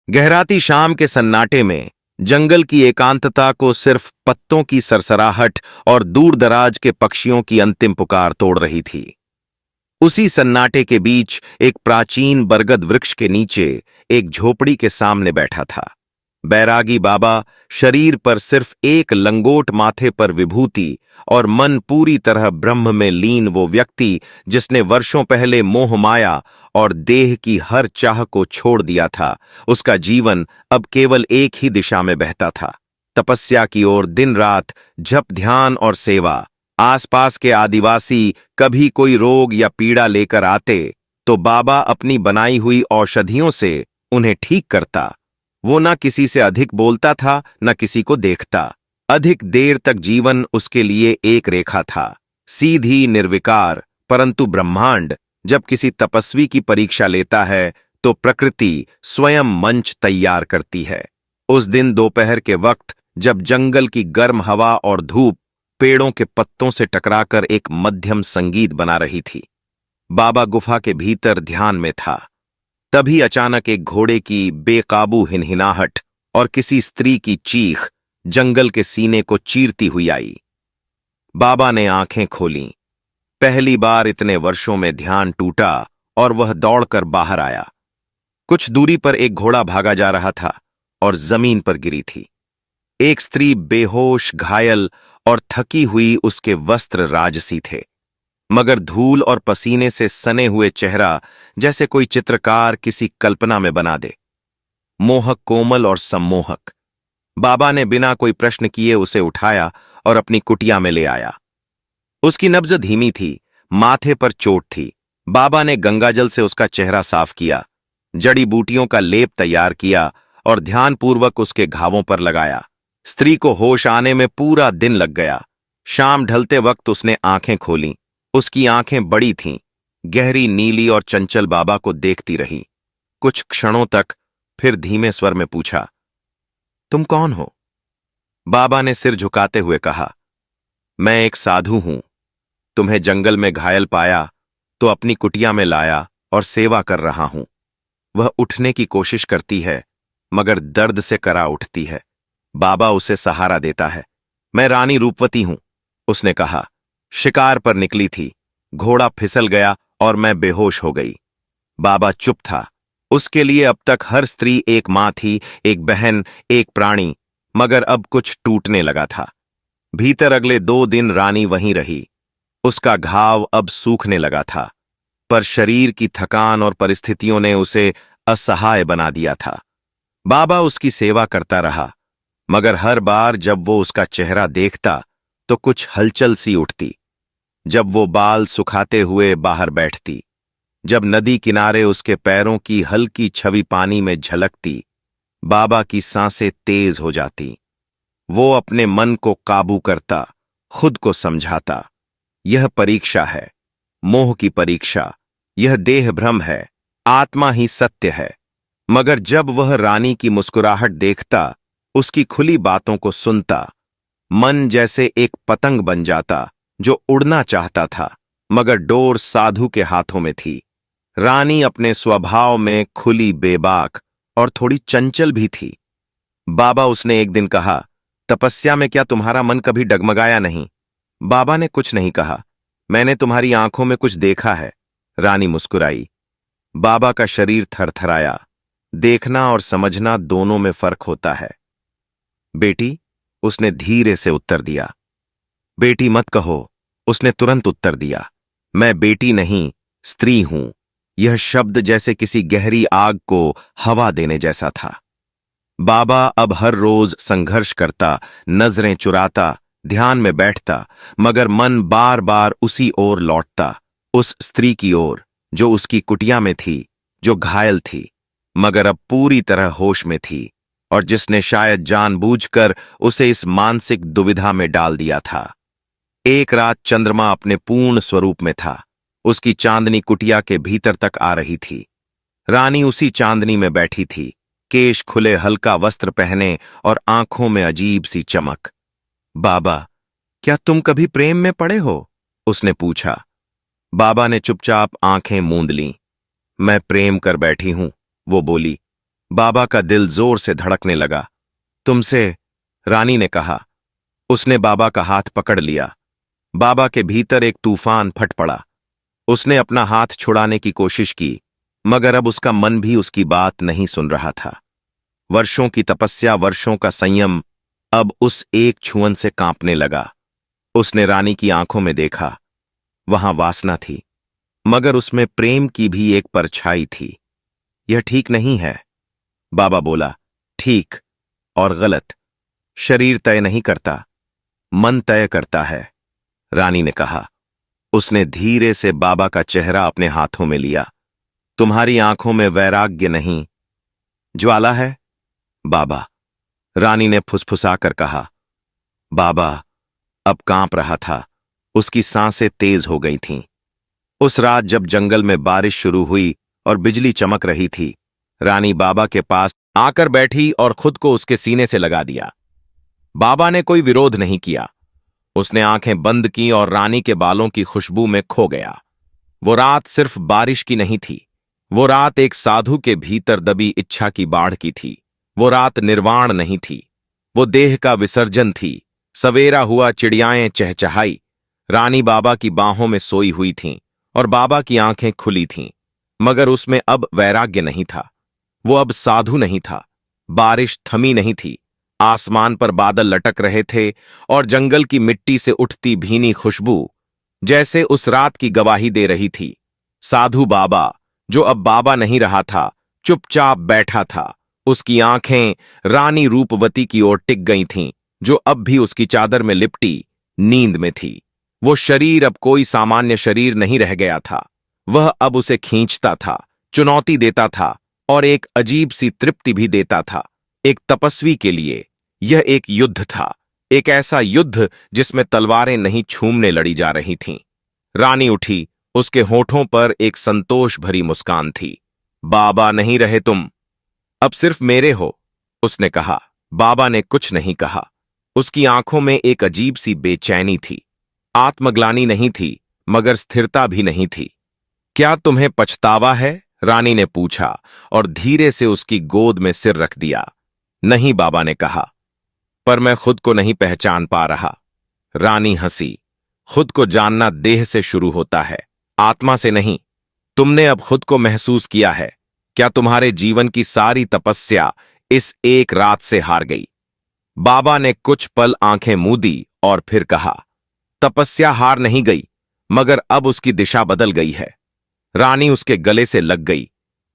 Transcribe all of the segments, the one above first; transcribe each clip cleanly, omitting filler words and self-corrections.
गहराती शाम के सन्नाटे में जंगल की एकांतता को सिर्फ पत्तों की सरसराहट और दूर दराज के पक्षियों की अंतिम पुकार तोड़ रही थी। उसी सन्नाटे के बीच एक प्राचीन बरगद वृक्ष के नीचे एक झोपड़ी के सामने बैठा था बैरागी बाबा। शरीर पर सिर्फ एक लंगोट, माथे पर विभूति और मन पूरी तरह ब्रह्म में लीन वो व्यक्ति जिसने वर्षों पहले मोह माया और देह की हर चाह को छोड़ दिया था, उसका जीवन अब केवल एक ही दिशा में बहता था, तपस्या की ओर। दिन रात जप, ध्यान और सेवा। आसपास के आदिवासी कभी कोई रोग या पीड़ा लेकर आते तो बाबा अपनी बनाई हुई औषधियों से उन्हें ठीक करता। वो न किसी से अधिक बोलता था, न किसी को देखता। अधिक देर तक जीवन उसके लिए एक रेखा था, सीधी, निर्विकार। परंतु ब्रह्मांड जब किसी तपस्वी की परीक्षा लेता है तो प्रकृति स्वयं मंच तैयार करती है। उस दिन दोपहर के वक्त जब जंगल की गर्म हवा और धूप पेड़ों के पत्तों से टकराकर एक मध्यम संगीत बना रही थी, बाबा गुफा के भीतर ध्यान में था। तभी अचानक एक घोड़े की बेकाबू हिनहिनाहट और किसी स्त्री की चीख जंगल के सीने को चीरती हुई आई। बाबा ने आंखें खोलीं। पहली बार इतने वर्षों में ध्यान टूटा और वह दौड़कर बाहर आया। कुछ दूरी पर एक घोड़ा भागा जा रहा था और जमीन पर गिरी थी। एक स्त्री बेहोश, घायल और थकी हुई, उसके वस्त्र राजसी थे, मगर धूल और पसीने से सने हुए चेहरा जैसे कोई चित्रकार किसी कल्पना में बना दे। मोहक, कोमल और सम्मोहक। बाबा ने बिना कोई प्रश्न किए उसे उठाया और अपनी कुटिया में ले आया। उसकी नब्ज धीमी थी, माथे पर चोट थी। बाबा ने गंगाजल से उसका चेहरा साफ किया, जड़ी बूटियों का लेप तैयार किया और ध्यानपूर्वक उसके घावों पर लगाया। स्त्री को होश आने में पूरा दिन लग गया। शाम ढलते वक्त उसने आंखें खोलीं। उसकी आंखें बड़ी थीं, गहरी नीली और चंचल। बाबा को देखती रही कुछ क्षणों तक, फिर धीमे स्वर में पूछा, तुम कौन हो? बाबा ने सिर झुकाते हुए कहा, मैं एक साधु हूं। तुम्हें जंगल में घायल पाया तो अपनी कुटिया में लाया और सेवा कर रहा हूं। वह उठने की कोशिश करती है मगर दर्द से करा उठती है। बाबा उसे सहारा देता है। मैं रानी रूपवती हूं, उसने कहा। शिकार पर निकली थी, घोड़ा फिसल गया और मैं बेहोश हो गई। बाबा चुप था। उसके लिए अब तक हर स्त्री एक मां थी, एक बहन, एक प्राणी, मगर अब कुछ टूटने लगा था। भीतर अगले 2 दिन रानी वहीं रही। उसका घाव अब सूखने लगा था, पर शरीर की थकान और परिस्थितियों ने उसे असहाय बना दिया था। बाबा उसकी सेवा करता रहा, मगर हर बार जब वो उसका चेहरा देखता तो कुछ हलचल सी उठती। जब वो बाल सुखाते हुए बाहर बैठती, जब नदी किनारे उसके पैरों की हल्की छवि पानी में झलकती, बाबा की सांसें तेज हो जाती। वो अपने मन को काबू करता, खुद को समझाता, यह परीक्षा है, मोह की परीक्षा। यह देह भ्रम है, आत्मा ही सत्य है। मगर जब वह रानी की मुस्कुराहट देखता, उसकी खुली बातों को सुनता, मन जैसे एक पतंग बन जाता जो उड़ना चाहता था, मगर डोर साधु के हाथों में थी। रानी अपने स्वभाव में खुली, बेबाक और थोड़ी चंचल भी थी। बाबा उसने एक दिन कहा, तपस्या में क्या तुम्हारा मन कभी डगमगाया नहीं? बाबा ने कुछ नहीं कहा। मैंने तुम्हारी आंखों में कुछ देखा है। रानी मुस्कुराई। बाबा का शरीर थरथराया। देखना और समझना दोनों में फर्क होता है बेटी, उसने धीरे से उत्तर दिया। बेटी मत कहो, उसने तुरंत उत्तर दिया। मैं बेटी नहीं, स्त्री हूं। यह शब्द जैसे किसी गहरी आग को हवा देने जैसा था। बाबा अब हर रोज संघर्ष करता, नजरें चुराता, ध्यान में बैठता, मगर मन बार बार उसी ओर लौटता, उस स्त्री की ओर जो उसकी कुटिया में थी, जो घायल थी मगर अब पूरी तरह होश में थी, और जिसने शायद जानबूझकर उसे इस मानसिक दुविधा में डाल दिया था। एक रात चंद्रमा अपने पूर्ण स्वरूप में था। उसकी चांदनी कुटिया के भीतर तक आ रही थी। रानी उसी चांदनी में बैठी थी, केश खुले, हल्का वस्त्र पहने और आंखों में अजीब सी चमक। बाबा, क्या तुम कभी प्रेम में पड़े हो? उसने पूछा। बाबा ने चुपचाप आंखें मूंद लीं। मैं प्रेम कर बैठी हूं, वो बोली। बाबा का दिल जोर से धड़कने लगा। तुमसे, रानी ने कहा। उसने बाबा का हाथ पकड़ लिया। बाबा के भीतर एक तूफान फट पड़ा। उसने अपना हाथ छुड़ाने की कोशिश की, मगर अब उसका मन भी उसकी बात नहीं सुन रहा था। वर्षों की तपस्या, वर्षों का संयम अब उस एक छुअन से कांपने लगा। उसने रानी की आंखों में देखा। वहां वासना थी, मगर उसमें प्रेम की भी एक परछाई थी। यह ठीक नहीं है, बाबा बोला। ठीक और गलत शरीर तय नहीं करता, मन तय करता है, रानी ने कहा। उसने धीरे से बाबा का चेहरा अपने हाथों में लिया। तुम्हारी आंखों में वैराग्य नहीं, ज्वाला है, बाबा, रानी ने फुसफुसाकर कहा। बाबा अब कांप रहा था। उसकी सांसें तेज हो गई थीं। उस रात जब जंगल में बारिश शुरू हुई और बिजली चमक रही थी, रानी बाबा के पास आकर बैठी और खुद को उसके सीने से लगा दिया। बाबा ने कोई विरोध नहीं किया। उसने आंखें बंद की और रानी के बालों की खुशबू में खो गया। वो रात सिर्फ बारिश की नहीं थी। वो रात एक साधु के भीतर दबी इच्छा की बाढ़ की थी। वो रात निर्वाण नहीं थी, वो देह का विसर्जन थी। सवेरा हुआ, चिड़ियाएं चहचहाई। रानी बाबा की बाहों में सोई हुई थीं और बाबा की आंखें खुली थीं, मगर उसमें अब वैराग्य नहीं था। वो अब साधु नहीं था। बारिश थमी नहीं थी। आसमान पर बादल लटक रहे थे और जंगल की मिट्टी से उठती भीनी खुशबू जैसे उस रात की गवाही दे रही थी। साधु बाबा, जो अब बाबा नहीं रहा था, चुपचाप बैठा था। उसकी आंखें रानी रूपवती की ओर टिक गई थीं, जो अब भी उसकी चादर में लिपटी नींद में थी। वो शरीर अब कोई सामान्य शरीर नहीं रह गया था। वह अब उसे खींचता था, चुनौती देता था और एक अजीब सी तृप्ति भी देता था। एक तपस्वी के लिए यह एक युद्ध था, एक ऐसा युद्ध जिसमें तलवारें नहीं छूमने लड़ी जा रही थीं। रानी उठी। उसके होठों पर एक संतोष भरी मुस्कान थी। बाबा नहीं रहे तुम, अब सिर्फ मेरे हो, उसने कहा। बाबा ने कुछ नहीं कहा। उसकी आंखों में एक अजीब सी बेचैनी थी। आत्मग्लानि नहीं थी, मगर स्थिरता भी नहीं थी। क्या तुम्हें पछतावा है? रानी ने पूछा और धीरे से उसकी गोद में सिर रख दिया। नहीं, बाबा ने कहा, पर मैं खुद को नहीं पहचान पा रहा। रानी हंसी। खुद को जानना देह से शुरू होता है, आत्मा से नहीं। तुमने अब खुद को महसूस किया है। क्या तुम्हारे जीवन की सारी तपस्या इस एक रात से हार गई? बाबा ने कुछ पल आंखें मूंदी और फिर कहा, तपस्या हार नहीं गई, मगर अब उसकी दिशा बदल गई है। रानी उसके गले से लग गई।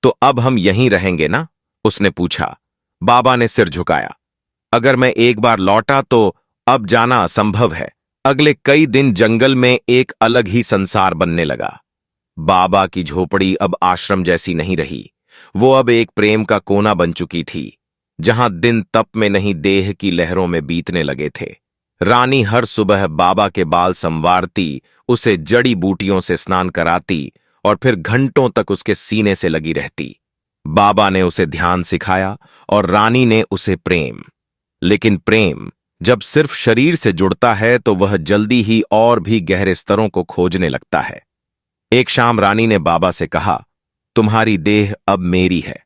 तो अब हम यहीं रहेंगे ना? उसने पूछा। बाबा ने सिर झुकाया। अगर मैं एक बार लौटा तो अब जाना असंभव है। अगले कई दिन जंगल में एक अलग ही संसार बनने लगा। बाबा की झोपड़ी अब आश्रम जैसी नहीं रही। वो अब एक प्रेम का कोना बन चुकी थी, जहां दिन तप में नहीं, देह की लहरों में बीतने लगे थे। रानी हर सुबह बाबा के बाल संवारती, उसे जड़ी बूटियों से स्नान कराती और फिर घंटों तक उसके सीने से लगी रहती। बाबा ने उसे ध्यान सिखाया और रानी ने उसे प्रेम। लेकिन प्रेम जब सिर्फ शरीर से जुड़ता है तो वह जल्दी ही और भी गहरे स्तरों को खोजने लगता है। एक शाम रानी ने बाबा से कहा, तुम्हारी देह अब मेरी है,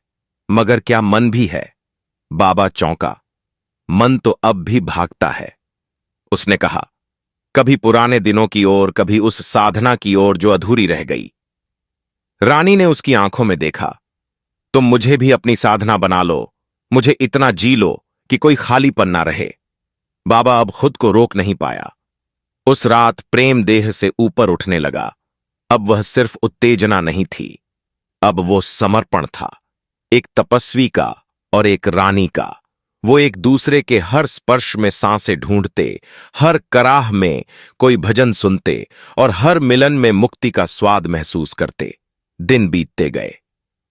मगर क्या मन भी है? बाबा चौंका। मन तो अब भी भागता है, उसने कहा, कभी पुराने दिनों की ओर, कभी उस साधना की ओर जो अधूरी रह गई। रानी ने उसकी आंखों में देखा। तुम मुझे भी अपनी साधना बना लो, मुझे इतना जी लो कि कोई खालीपन ना रहे। बाबा अब खुद को रोक नहीं पाया। उस रात प्रेम देह से ऊपर उठने लगा। अब वह सिर्फ उत्तेजना नहीं थी, अब वो समर्पण था, एक तपस्वी का और एक रानी का। वो एक दूसरे के हर स्पर्श में सांसें ढूंढते, हर कराह में कोई भजन सुनते और हर मिलन में मुक्ति का स्वाद महसूस करते। दिन बीतते गए।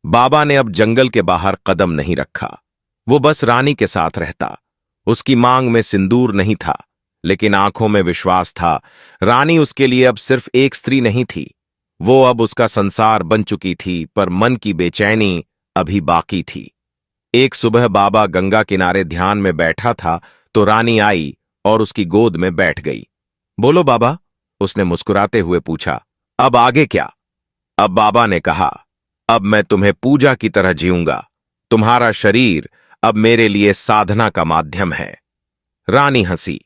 बाबा ने अब जंगल के बाहर कदम नहीं रखा। वो बस रानी के साथ रहता। उसकी मांग में सिंदूर नहीं था, लेकिन आंखों में विश्वास था। रानी उसके लिए अब सिर्फ एक स्त्री नहीं थी, वो अब उसका संसार बन चुकी थी, पर मन की बेचैनी अभी बाकी थी। एक सुबह बाबा गंगा किनारे ध्यान में बैठा था तो रानी आई और उसकी गोद में बैठ गई। बोलो बाबा, उसने मुस्कुराते हुए पूछा, अब आगे क्या? अब बाबा ने कहा, अब मैं तुम्हें पूजा की तरह जीऊंगा, तुम्हारा शरीर अब मेरे लिए साधना का माध्यम है। रानी हंसी।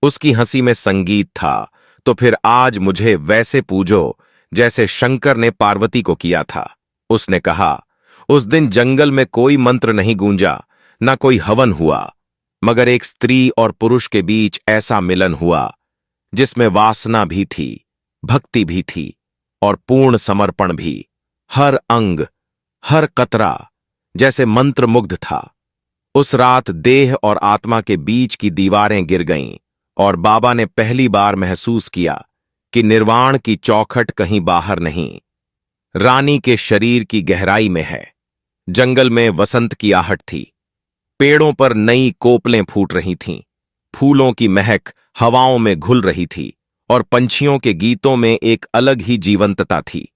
उसकी हंसी में संगीत था। तो फिर आज मुझे वैसे पूजो जैसे शंकर ने पार्वती को किया था। उसने कहा, उस दिन जंगल में कोई मंत्र नहीं गूंजा, न कोई हवन हुआ, मगर एक स्त्री और पुरुष के बीच ऐसा मिलन हुआ जिसमें वासना भी थी, भक्ति भी थी और पूर्ण समर्पण भी। हर अंग, हर कतरा जैसे मंत्रमुग्ध था। उस रात देह और आत्मा के बीच की दीवारें गिर गईं और बाबा ने पहली बार महसूस किया कि निर्वाण की चौखट कहीं बाहर नहीं, रानी के शरीर की गहराई में है। जंगल में वसंत की आहट थी। पेड़ों पर नई कोपलें फूट रही थीं, फूलों की महक हवाओं में घुल रही थी और पंछियों के गीतों में एक अलग ही जीवंतता थी।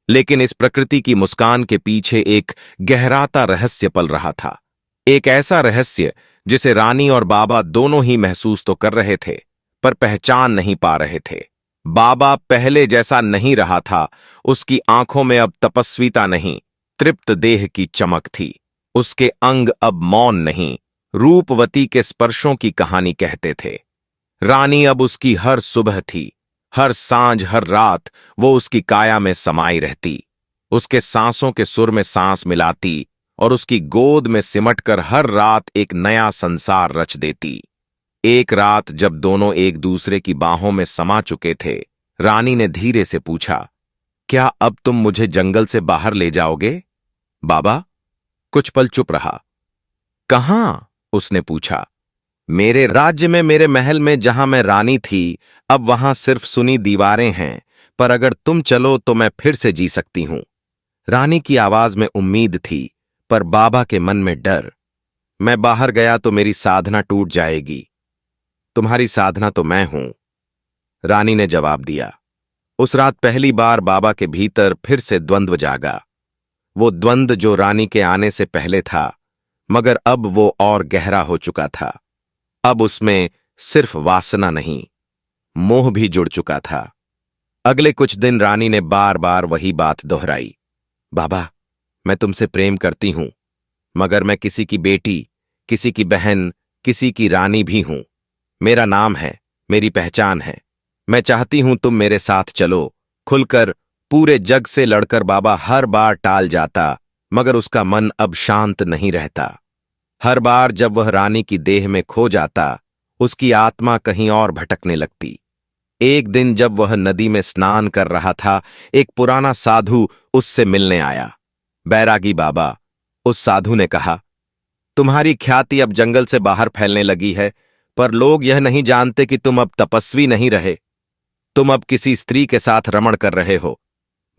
लेकिन इस प्रकृति की मुस्कान के पीछे एक गहराता रहस्य पल रहा था। एक ऐसा रहस्य जिसे रानी और बाबा दोनों ही महसूस तो कर रहे थे, पर पहचान नहीं पा रहे थे। बाबा पहले जैसा नहीं रहा था। उसकी आंखों में अब तपस्विता नहीं, तृप्त देह की चमक थी। उसके अंग अब मौन नहीं, रूपवती के स्पर्शों की कहानी कहते थे। रानी अब उसकी हर सुबह थी। हर सांझ, हर रात वो उसकी काया में समाई रहती, उसके सांसों के सुर में सांस मिलाती और उसकी गोद में सिमटकर हर रात एक नया संसार रच देती। एक रात जब दोनों एक दूसरे की बाहों में समा चुके थे, रानी ने धीरे से पूछा, क्या अब तुम मुझे जंगल से बाहर ले जाओगे? बाबा कुछ पल चुप रहा। कहां? उसने पूछा। मेरे राज्य में, मेरे महल में, जहां मैं रानी थी। अब वहां सिर्फ सुनी दीवारें हैं, पर अगर तुम चलो तो मैं फिर से जी सकती हूं। रानी की आवाज में उम्मीद थी, पर बाबा के मन में डर। मैं बाहर गया तो मेरी साधना टूट जाएगी। तुम्हारी साधना तो मैं हूं, रानी ने जवाब दिया। उस रात पहली बार बाबा के भीतर फिर से द्वंद्व जागा। वो द्वंद्व जो रानी के आने से पहले था, मगर अब वो और गहरा हो चुका था। अब उसमें सिर्फ वासना नहीं, मोह भी जुड़ चुका था। अगले कुछ दिन रानी ने बार बार वही बात दोहराई। बाबा, मैं तुमसे प्रेम करती हूं, मगर मैं किसी की बेटी, किसी की बहन, किसी की रानी भी हूं। मेरा नाम है, मेरी पहचान है। मैं चाहती हूं तुम मेरे साथ चलो। खुलकर, पूरे जग से लड़कर बाबा हर बार टाल जाता, मगर उसका मन अब शांत नहीं रहता। हर बार जब वह रानी की देह में खो जाता, उसकी आत्मा कहीं और भटकने लगती। एक दिन जब वह नदी में स्नान कर रहा था, एक पुराना साधु उससे मिलने आया। बैरागी बाबा, उस साधु ने कहा, तुम्हारी ख्याति अब जंगल से बाहर फैलने लगी है, पर लोग यह नहीं जानते कि तुम अब तपस्वी नहीं रहे। तुम अब किसी स्त्री के साथ रमण कर रहे हो।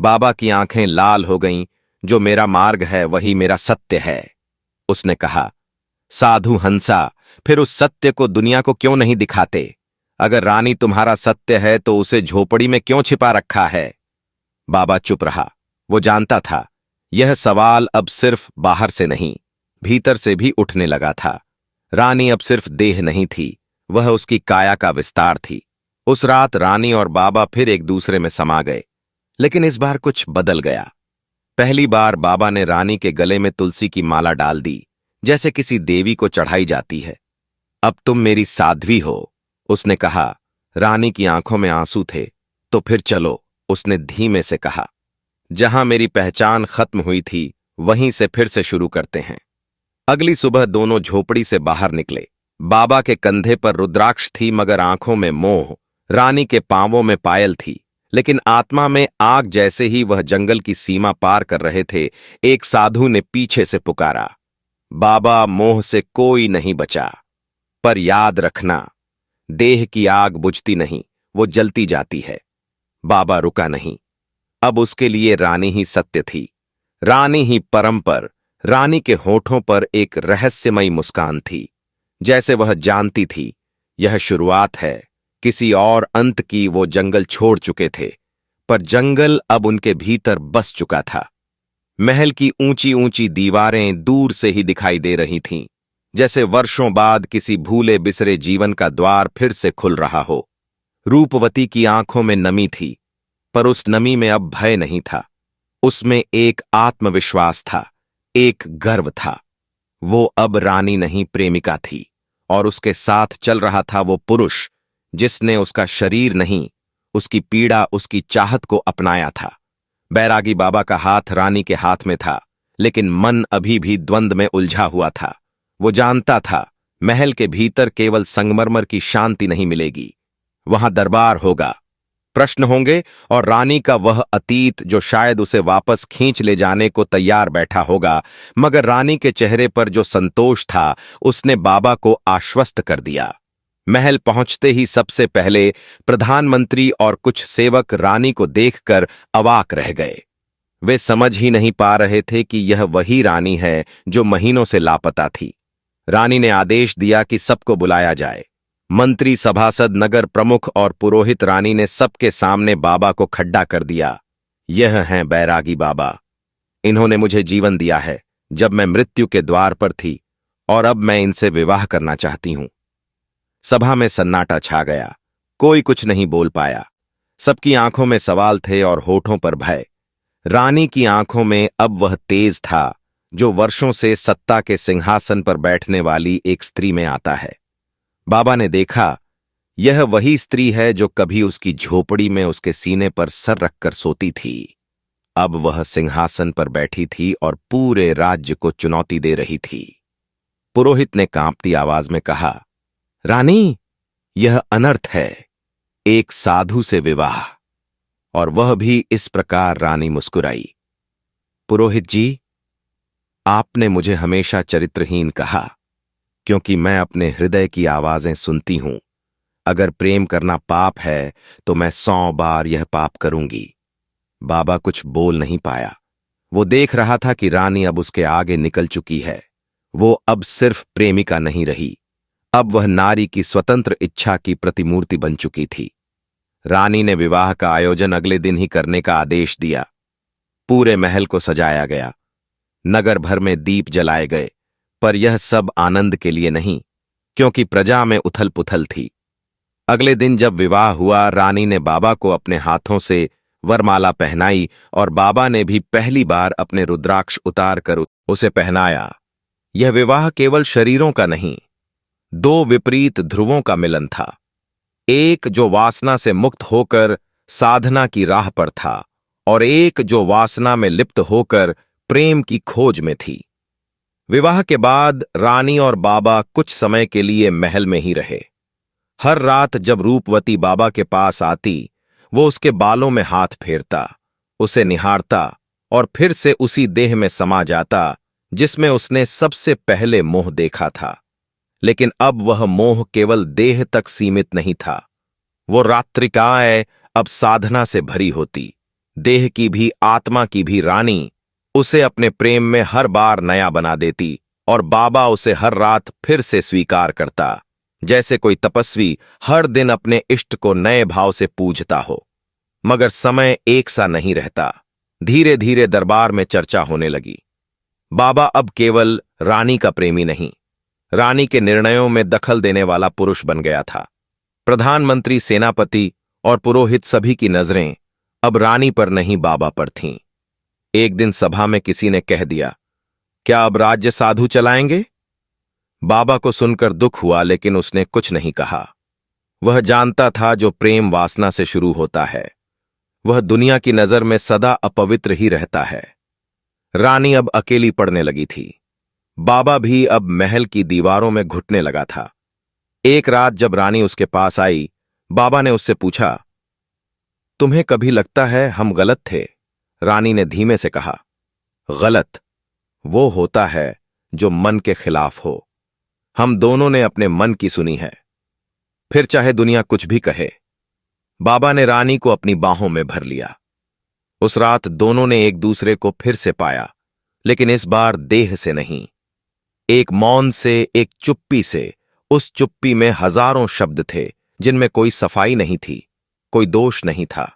बाबा की आंखें लाल हो गईं। जो मेरा मार्ग है वही मेरा सत्य है, उसने कहा। साधु हंसा, फिर उस सत्य को दुनिया को क्यों नहीं दिखाते? अगर रानी तुम्हारा सत्य है तो उसे झोपड़ी में क्यों छिपा रखा है? बाबा चुप रहा। वो जानता था यह सवाल अब सिर्फ बाहर से नहीं, भीतर से भी उठने लगा था। रानी अब सिर्फ देह नहीं थी, वह उसकी काया का विस्तार थी। उस रात रानी और बाबा फिर एक दूसरे में समा गए, लेकिन इस बार कुछ बदल गया। पहली बार बाबा ने रानी के गले में तुलसी की माला डाल दी, जैसे किसी देवी को चढ़ाई जाती है। अब तुम मेरी साध्वी हो, उसने कहा। रानी की आंखों में आंसू थे। तो फिर चलो, उसने धीमे से कहा। जहां मेरी पहचान खत्म हुई थी, वहीं से फिर से शुरू करते हैं। अगली सुबह दोनों झोपड़ी से बाहर निकले। बाबा के कंधे पर रुद्राक्ष थी, मगर आंखों में मोह। रानी के पांवों में पायल थी, लेकिन आत्मा में आग। जैसे ही वह जंगल की सीमा पार कर रहे थे, एक साधु ने पीछे से पुकारा, बाबा, मोह से कोई नहीं बचा, पर याद रखना, देह की आग बुझती नहीं, वो जलती जाती है। बाबा रुका नहीं। अब उसके लिए रानी ही सत्य थी, रानी ही परम पर। रानी के होठों पर एक रहस्यमयी मुस्कान थी, जैसे वह जानती थी यह शुरुआत है किसी और अंत की। वो जंगल छोड़ चुके थे, पर जंगल अब उनके भीतर बस चुका था। महल की ऊंची ऊंची दीवारें दूर से ही दिखाई दे रही थीं, जैसे वर्षों बाद किसी भूले बिसरे जीवन का द्वार फिर से खुल रहा हो। रूपवती की आंखों में नमी थी, पर उस नमी में अब भय नहीं था, उसमें एक आत्मविश्वास था एक गर्व था। वो अब रानी नहीं, प्रेमिका थी, और उसके साथ चल रहा था वो पुरुष जिसने उसका शरीर नहीं, उसकी पीड़ा, उसकी चाहत को अपनाया था। बैरागी बाबा का हाथ रानी के हाथ में था, लेकिन मन अभी भी द्वंद्व में उलझा हुआ था। वो जानता था महल के भीतर केवल संगमरमर की शांति नहीं मिलेगी, वहां दरबार होगा, प्रश्न होंगे, और रानी का वह अतीत जो शायद उसे वापस खींच ले जाने को तैयार बैठा होगा। मगर रानी के चेहरे पर जो संतोष था, उसने बाबा को आश्वस्त कर दिया। महल पहुंचते ही सबसे पहले प्रधानमंत्री और कुछ सेवक रानी को देखकर अवाक रह गए। वे समझ ही नहीं पा रहे थे कि यह वही रानी है जो महीनों से लापता थी। रानी ने आदेश दिया कि सबको बुलाया जाए। मंत्री, सभासद, नगर प्रमुख और पुरोहित। रानी ने सबके सामने बाबा को खड्डा कर दिया। यह हैं बैरागी बाबा। इन्होंने मुझे जीवन दिया है जब मैं मृत्यु के द्वार पर थी, और अब मैं इनसे विवाह करना चाहती हूं। सभा में सन्नाटा छा गया। कोई कुछ नहीं बोल पाया। सबकी आंखों में सवाल थे और होठों पर भय। रानी की आंखों में अब वह तेज था जो वर्षों से सत्ता के सिंहासन पर बैठने वाली एक स्त्री में आता है। बाबा ने देखा, यह वही स्त्री है जो कभी उसकी झोपड़ी में उसके सीने पर सर रखकर सोती थी। अब वह सिंहासन पर बैठी थी और पूरे राज्य को चुनौती दे रही थी। पुरोहित ने कांपती आवाज में कहा, रानी, यह अनर्थ है, एक साधु से विवाह। और वह भी इस प्रकार। रानी मुस्कुराई। पुरोहित जी, आपने मुझे हमेशा चरित्रहीन कहा, क्योंकि मैं अपने हृदय की आवाजें सुनती हूं। अगर प्रेम करना पाप है तो मैं 100 बार यह पाप करूंगी। बाबा कुछ बोल नहीं पाया। वो देख रहा था कि रानी अब उसके आगे निकल चुकी है। वो अब सिर्फ प्रेमिका नहीं रही, अब वह नारी की स्वतंत्र इच्छा की प्रतिमूर्ति बन चुकी थी। रानी ने विवाह का आयोजन अगले दिन ही करने का आदेश दिया। पूरे महल को सजाया गया, नगर भर में दीप जलाए गए, पर यह सब आनंद के लिए नहीं, क्योंकि प्रजा में उथल पुथल थी। अगले दिन जब विवाह हुआ, रानी ने बाबा को अपने हाथों से वरमाला पहनाई और बाबा ने भी पहली बार अपने रुद्राक्ष उतार कर उसे पहनाया। यह विवाह केवल शरीरों का नहीं, दो विपरीत ध्रुवों का मिलन था। एक जो वासना से मुक्त होकर साधना की राह पर था, और एक जो वासना में लिप्त होकर प्रेम की खोज में थी। विवाह के बाद रानी और बाबा कुछ समय के लिए महल में ही रहे। हर रात जब रूपवती बाबा के पास आती, वो उसके बालों में हाथ फेरता, उसे निहारता और फिर से उसी देह में समा जाता जिसमें उसने सबसे पहले मोह देखा था। लेकिन अब वह मोह केवल देह तक सीमित नहीं था। वो रात्रिकाएं अब साधना से भरी होती, देह की भी आत्मा की भी। रानी उसे अपने प्रेम में हर बार नया बना देती और बाबा उसे हर रात फिर से स्वीकार करता, जैसे कोई तपस्वी हर दिन अपने इष्ट को नए भाव से पूजता हो। मगर समय एक सा नहीं रहता। धीरे धीरे दरबार में चर्चा होने लगी। बाबा अब केवल रानी का प्रेमी नहीं, रानी के निर्णयों में दखल देने वाला पुरुष बन गया था। प्रधानमंत्री, सेनापति और पुरोहित सभी की नजरें अब रानी पर नहीं, बाबा पर थीं। एक दिन सभा में किसी ने कह दिया, क्या अब राज्य साधु चलाएंगे? बाबा को सुनकर दुख हुआ, लेकिन उसने कुछ नहीं कहा। वह जानता था जो प्रेम वासना से शुरू होता है, वह दुनिया की नजर में सदा अपवित्र ही रहता है। रानी अब अकेली पड़ने लगी थी। बाबा भी अब महल की दीवारों में घुटने लगा था। एक रात जब रानी उसके पास आई, बाबा ने उससे पूछा, तुम्हें कभी लगता है हम गलत थे? रानी ने धीमे से कहा, गलत वो होता है जो मन के खिलाफ हो। हम दोनों ने अपने मन की सुनी है, फिर चाहे दुनिया कुछ भी कहे। बाबा ने रानी को अपनी बाहों में भर लिया। उस रात दोनों ने एक दूसरे को फिर से पाया, लेकिन इस बार देह से नहीं, एक मौन से, एक चुप्पी से। उस चुप्पी में हजारों शब्द थे जिनमें कोई सफाई नहीं थी, कोई दोष नहीं था,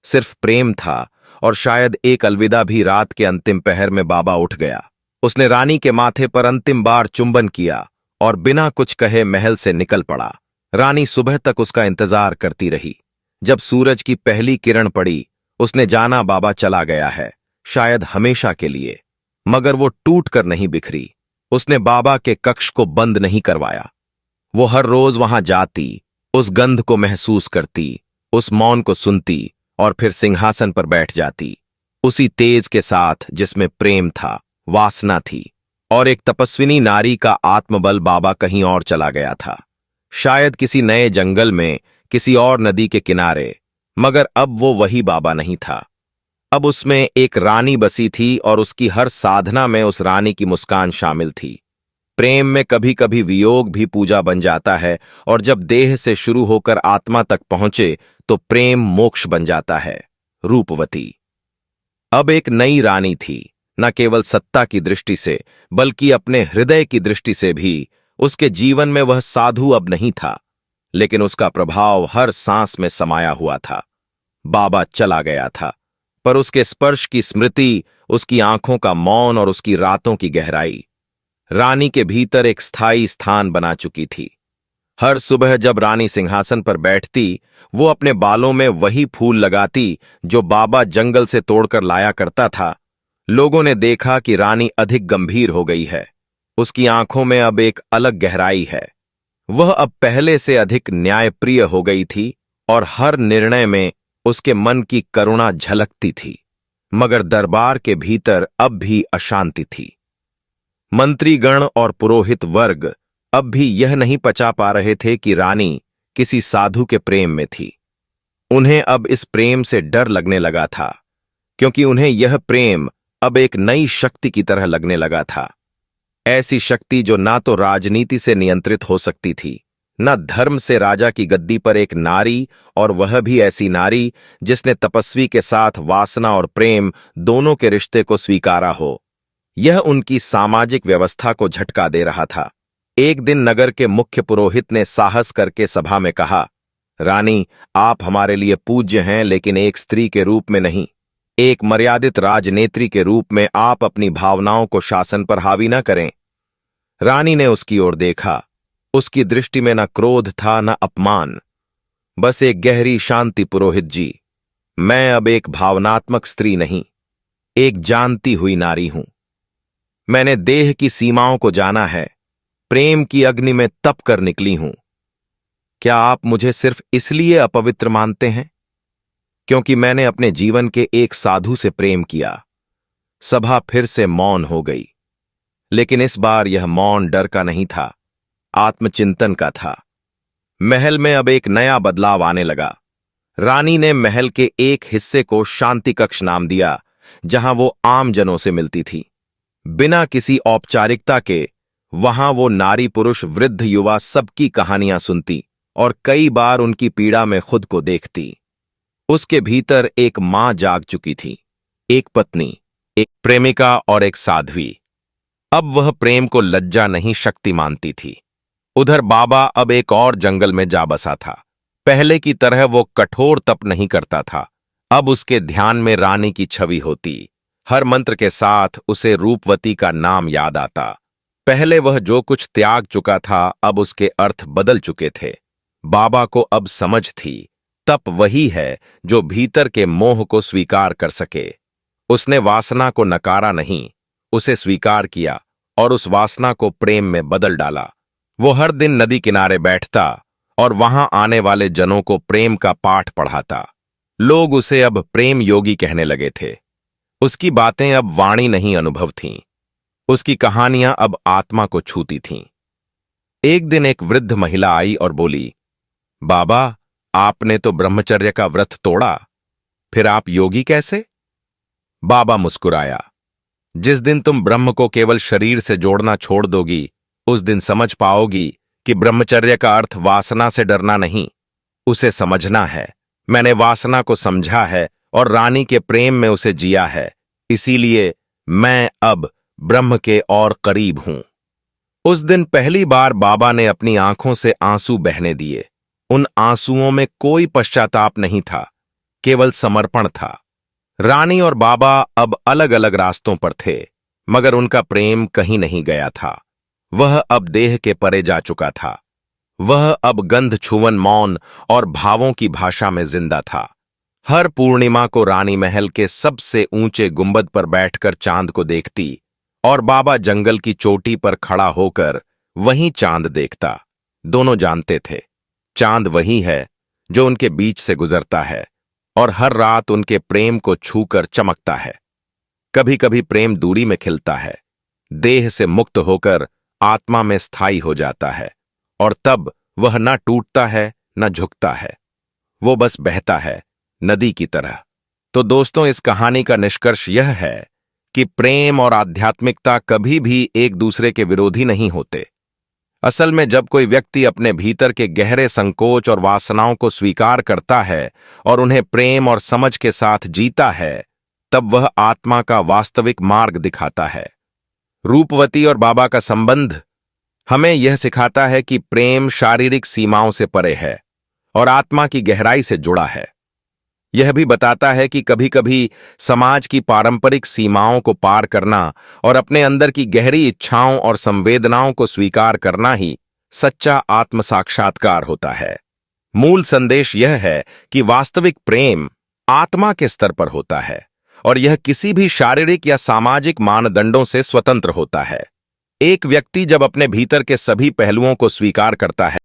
सिर्फ प्रेम था। और शायद एक अलविदा भी। रात के अंतिम पहर में बाबा उठ गया। उसने रानी के माथे पर अंतिम बार चुंबन किया और बिना कुछ कहे महल से निकल पड़ा। रानी सुबह तक उसका इंतजार करती रही। जब सूरज की पहली किरण पड़ी, उसने जाना बाबा चला गया है, शायद हमेशा के लिए। मगर वो टूट कर नहीं बिखरी। उसने बाबा के कक्ष को बंद नहीं करवाया। वो हर रोज वहां जाती, उस गंध को महसूस करती, उस मौन को सुनती और फिर सिंहासन पर बैठ जाती, उसी तेज के साथ जिसमें प्रेम था, वासना थी और एक तपस्विनी नारी का आत्मबल। बाबा कहीं और चला गया था, शायद किसी नए जंगल में, किसी और नदी के किनारे, मगर अब वो वही बाबा नहीं था। अब उसमें एक रानी बसी थी और उसकी हर साधना में उस रानी की मुस्कान शामिल थी। प्रेम में कभी कभी वियोग भी पूजा बन जाता है और जब देह से शुरू होकर आत्मा तक पहुंचे तो प्रेम मोक्ष बन जाता है। रूपवती अब एक नई रानी थी, न केवल सत्ता की दृष्टि से बल्कि अपने हृदय की दृष्टि से भी। उसके जीवन में वह साधु अब नहीं था, लेकिन उसका प्रभाव हर सांस में समाया हुआ था। बाबा चला गया था, पर उसके स्पर्श की स्मृति, उसकी आंखों का मौन और उसकी रातों की गहराई रानी के भीतर एक स्थायी स्थान बना चुकी थी। हर सुबह जब रानी सिंहासन पर बैठती, वो अपने बालों में वही फूल लगाती जो बाबा जंगल से तोड़कर लाया करता था। लोगों ने देखा कि रानी अधिक गंभीर हो गई है। उसकी आंखों में अब एक अलग गहराई है। वह अब पहले से अधिक न्यायप्रिय हो गई थी और हर निर्णय में उसके मन की करुणा झलकती थी। मगर दरबार के भीतर अब भी अशांति थी। मंत्रीगण और पुरोहित वर्ग अब भी यह नहीं पचा पा रहे थे कि रानी किसी साधु के प्रेम में थी। उन्हें अब इस प्रेम से डर लगने लगा था, क्योंकि उन्हें यह प्रेम अब एक नई शक्ति की तरह लगने लगा था। ऐसी शक्ति जो ना तो राजनीति से नियंत्रित हो सकती थी, न धर्म से राजा की गद्दी पर एक नारी, और वह भी ऐसी नारी जिसने तपस्वी के साथ वासना और प्रेम दोनों के रिश्ते को स्वीकारा हो। यह उनकी सामाजिक व्यवस्था को झटका दे रहा था। एक दिन नगर के मुख्य पुरोहित ने साहस करके सभा में कहा, रानी, आप हमारे लिए पूज्य हैं, लेकिन एक स्त्री के रूप में नहीं। एक मर्यादित राजनेत्री के रूप में आप अपनी भावनाओं को शासन पर हावी न करें। रानी ने उसकी ओर देखा। उसकी दृष्टि में न क्रोध था न अपमान, बस एक गहरी शांति। पुरोहित जी, मैं अब एक भावनात्मक स्त्री नहीं, एक जानती हुई नारी हूं। मैंने देह की सीमाओं को जाना है, प्रेम की अग्नि में तप कर निकली हूं। क्या आप मुझे सिर्फ इसलिए अपवित्र मानते हैं क्योंकि मैंने अपने जीवन के एक साधु से प्रेम किया? सभा फिर से मौन हो गई, लेकिन इस बार यह मौन डर का नहीं था, आत्मचिंतन का था। महल में अब एक नया बदलाव आने लगा। रानी ने महल के एक हिस्से को शांति कक्ष नाम दिया, जहां वो आम जनों से मिलती थी, बिना किसी औपचारिकता के। वहां वो नारी, पुरुष, वृद्ध, युवा सबकी कहानियां सुनती और कई बार उनकी पीड़ा में खुद को देखती। उसके भीतर एक मां जाग चुकी थी, एक पत्नी, एक प्रेमिका और एक साध्वी। अब वह प्रेम को लज्जा नहीं, शक्ति मानती थी। उधर बाबा अब एक और जंगल में जा बसा था। पहले की तरह वो कठोर तप नहीं करता था। अब उसके ध्यान में रानी की छवि होती। हर मंत्र के साथ उसे रूपवती का नाम याद आता। पहले वह जो कुछ त्याग चुका था, अब उसके अर्थ बदल चुके थे। बाबा को अब समझ थी, तप वही है जो भीतर के मोह को स्वीकार कर सके। उसने वासना को नकारा नहीं, उसे स्वीकार किया और उस वासना को प्रेम में बदल डाला। वो हर दिन नदी किनारे बैठता और वहां आने वाले जनों को प्रेम का पाठ पढ़ाता। लोग उसे अब प्रेम योगी कहने लगे थे। उसकी बातें अब वाणी नहीं, अनुभव थीं। उसकी कहानियां अब आत्मा को छूती थीं। एक दिन एक वृद्ध महिला आई और बोली, बाबा, आपने तो ब्रह्मचर्य का व्रत तोड़ा, फिर आप योगी कैसे? बाबा मुस्कुराया, जिस दिन तुम ब्रह्म को केवल शरीर से जोड़ना छोड़ दोगी, उस दिन समझ पाओगी कि ब्रह्मचर्य का अर्थ वासना से डरना नहीं, उसे समझना है। मैंने वासना को समझा है और रानी के प्रेम में उसे जिया है, इसीलिए मैं अब ब्रह्म के और करीब हूं। उस दिन पहली बार बाबा ने अपनी आंखों से आंसू बहने दिए। उन आंसुओं में कोई पश्चाताप नहीं था, केवल समर्पण था। रानी और बाबा अब अलग अलग रास्तों पर थे, मगर उनका प्रेम कहीं नहीं गया था। वह अब देह के परे जा चुका था। वह अब गंध, छुवन, मौन और भावों की भाषा में जिंदा था। हर पूर्णिमा को रानी महल के सबसे ऊंचे गुंबद पर बैठकर चांद को देखती और बाबा जंगल की चोटी पर खड़ा होकर वहीं चांद देखता। दोनों जानते थे चांद वही है जो उनके बीच से गुजरता है और हर रात उनके प्रेम को छूकर चमकता है। कभी कभी प्रेम दूरी में खिलता है, देह से मुक्त होकर आत्मा में स्थायी हो जाता है, और तब वह न टूटता है न झुकता है, वो बस बहता है नदी की तरह। तो दोस्तों, इस कहानी का निष्कर्ष यह है कि प्रेम और आध्यात्मिकता कभी भी एक दूसरे के विरोधी नहीं होते। असल में जब कोई व्यक्ति अपने भीतर के गहरे संकोच और वासनाओं को स्वीकार करता है और उन्हें प्रेम और समझ के साथ जीता है, तब वह आत्मा का वास्तविक मार्ग दिखाता है। रूपवती और बाबा का संबंध हमें यह सिखाता है कि प्रेम शारीरिक सीमाओं से परे है और आत्मा की गहराई से जुड़ा है। यह भी बताता है कि कभी कभी समाज की पारंपरिक सीमाओं को पार करना और अपने अंदर की गहरी इच्छाओं और संवेदनाओं को स्वीकार करना ही सच्चा आत्म साक्षात्कार होता है। मूल संदेश यह है कि वास्तविक प्रेम आत्मा के स्तर पर होता है और यह किसी भी शारीरिक या सामाजिक मानदंडों से स्वतंत्र होता है। एक व्यक्ति जब अपने भीतर के सभी पहलुओं को स्वीकार करता है